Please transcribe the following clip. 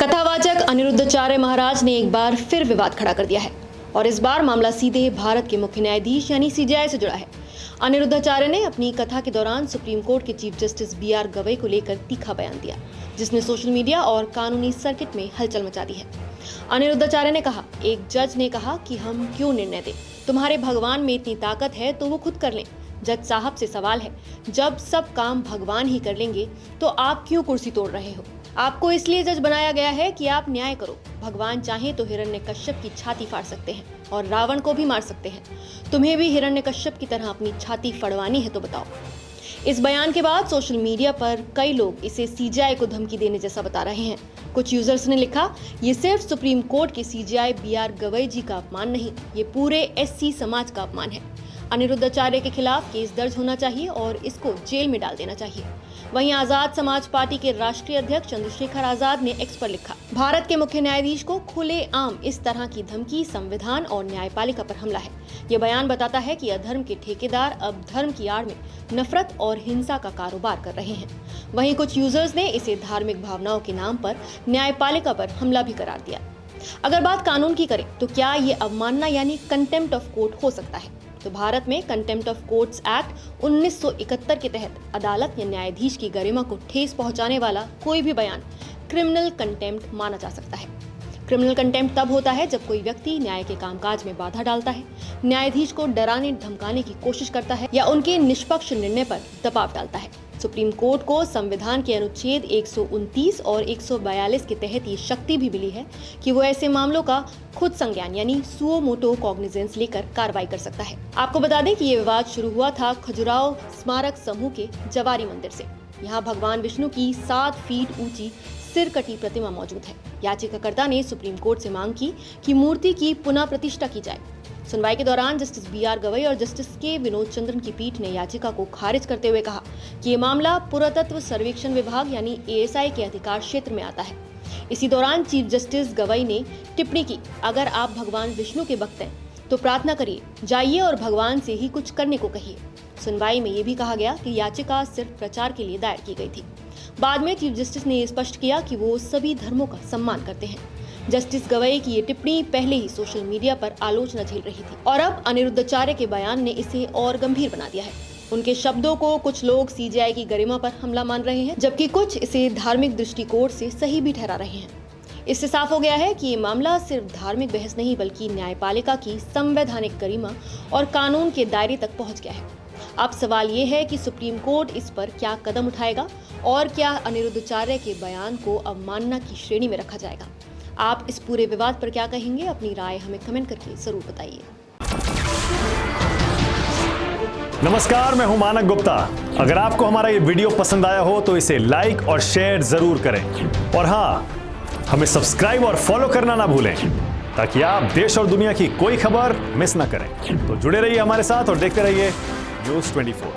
कथावाचक अनिरुद्धाचार्य महाराज ने एक बार फिर विवाद खड़ा कर दिया है और इस बार मामला सीधे भारत के मुख्य न्यायाधीश यानी सीजेआई से जुड़ा है। अनिरुद्धाचार्य ने अपनी कथा के दौरान सुप्रीम कोर्ट के चीफ जस्टिस बीआर गवई को लेकर तीखा बयान दिया, जिसने सोशल मीडिया और कानूनी सर्किट में हलचल मचा दी है। अनिरुद्धाचार्य ने कहा, एक जज ने कहा कि हम क्यों निर्णय दें, तुम्हारे भगवान में इतनी ताकत है तो वो खुद कर लें। जज साहब से सवाल है, जब सब काम भगवान ही कर लेंगे तो आप क्यों कुर्सी तोड़ रहे हो? आपको इसलिए जज बनाया गया है कि आप न्याय करो। भगवान चाहे तो हिरण्यकश्यप की छाती फाड़ सकते हैं और रावण को भी मार सकते हैं। तुम्हें भी हिरण्यकश्यप की तरह अपनी छाती फड़वानी है तो बताओ। इस बयान के बाद सोशल मीडिया पर कई लोग इसे सीजेआई को धमकी देने जैसा बता रहे हैं। कुछ यूजर्स ने लिखा, ये सिर्फ सुप्रीम कोर्ट के सीजेआई बीआर गवई जी का अपमान नहीं, ये पूरे एससी समाज का अपमान है। अनिरुद्धाचार्य के खिलाफ केस दर्ज होना चाहिए और इसको जेल में डाल देना चाहिए। वहीं आजाद समाज पार्टी के राष्ट्रीय अध्यक्ष चंद्रशेखर आजाद ने एक्स पर लिखा, भारत के मुख्य न्यायाधीश को खुलेआम इस तरह की धमकी संविधान और न्यायपालिका पर हमला है। ये बयान बताता है कि अधर्म के ठेकेदार अब धर्म की आड़ में नफरत और हिंसा का कारोबार कर रहे हैं। वहीं कुछ यूजर्स ने इसे धार्मिक भावनाओं के नाम पर न्यायपालिका पर हमला भी करार दिया। अगर बात कानून की करें तो क्या ये अवमानना यानी कंटेम्प्ट ऑफ कोर्ट हो सकता है? तो भारत में कंटेम्प्ट ऑफ कोर्ट्स एक्ट 1971 के तहत अदालत या न्यायाधीश की गरिमा को ठेस पहुंचाने वाला कोई भी बयान क्रिमिनल कंटेम्प्ट माना जा सकता है। क्रिमिनल कंटेम्प्ट तब होता है जब कोई व्यक्ति न्याय के कामकाज में बाधा डालता है, न्यायाधीश को डराने धमकाने की कोशिश करता है या उनके निष्पक्ष निर्णय पर दबाव डालता है। सुप्रीम कोर्ट को संविधान के अनुच्छेद 129 और 142 के तहत ये शक्ति भी मिली है कि वो ऐसे मामलों का खुद संज्ञान यानी सुओ मोटो कॉग्निजेंस लेकर कार्रवाई कर सकता है। आपको बता दें कि ये विवाद शुरू हुआ था खजुराहो स्मारक समूह के जवारी मंदिर से। यहाँ भगवान विष्णु की 7 फीट ऊंची सिरकटी प्रतिमा मौजूद है। याचिकाकर्ता ने सुप्रीम कोर्ट से मांग की कि मूर्ति की पुनः प्रतिष्ठा की जाए। सुनवाई के दौरान जस्टिस बीआर गवई और जस्टिस के विनोद चंद्रन की पीठ ने याचिका को खारिज करते हुए कहा कि ये मामला पुरातत्व सर्वेक्षण विभाग यानी एएसआई के अधिकार क्षेत्र में आता है। इसी दौरान चीफ जस्टिस गवई ने टिप्पणी की, अगर आप भगवान विष्णु के भक्त हैं तो प्रार्थना करिए, जाइए और भगवान से ही कुछ करने को कहिए। सुनवाई में ये भी कहा गया कि याचिका सिर्फ प्रचार के लिए दायर की गई थी। बाद में चीफ जस्टिस ने स्पष्ट किया कि वो सभी धर्मों का सम्मान करते हैं। जस्टिस गवई की ये टिप्पणी पहले ही सोशल मीडिया पर आलोचना झेल रही थी और अब अनिरुद्धाचार्य के बयान ने इसे और गंभीर बना दिया है। उनके शब्दों को कुछ लोग सीजेआई की गरिमा पर हमला मान रहे हैं, जबकि कुछ इसे धार्मिक दृष्टिकोण से सही भी ठहरा रहे हैं। इससे साफ हो गया है कि ये मामला सिर्फ धार्मिक बहस नहीं बल्कि न्यायपालिका की संवैधानिक गरिमा और कानून के दायरे तक पहुंच गया है। अब सवाल ये है कि सुप्रीम कोर्ट इस पर क्या कदम उठाएगा और क्या अनिरुद्धाचार्य के बयान को अवमानना की श्रेणी में रखा जाएगा। आप इस पूरे विवाद पर क्या कहेंगे? अपनी राय हमें कमेंट करके जरूर बताइए। नमस्कार, मैं हूं मानक गुप्ता। अगर आपको हमारा ये वीडियो पसंद आया हो तो इसे लाइक और शेयर जरूर करें और हाँ, हमें सब्सक्राइब और फॉलो करना ना भूलें ताकि आप देश और दुनिया की कोई खबर मिस ना करें। तो जुड़े रहिए हमारे साथ और देखते रहिए न्यूज़ 24।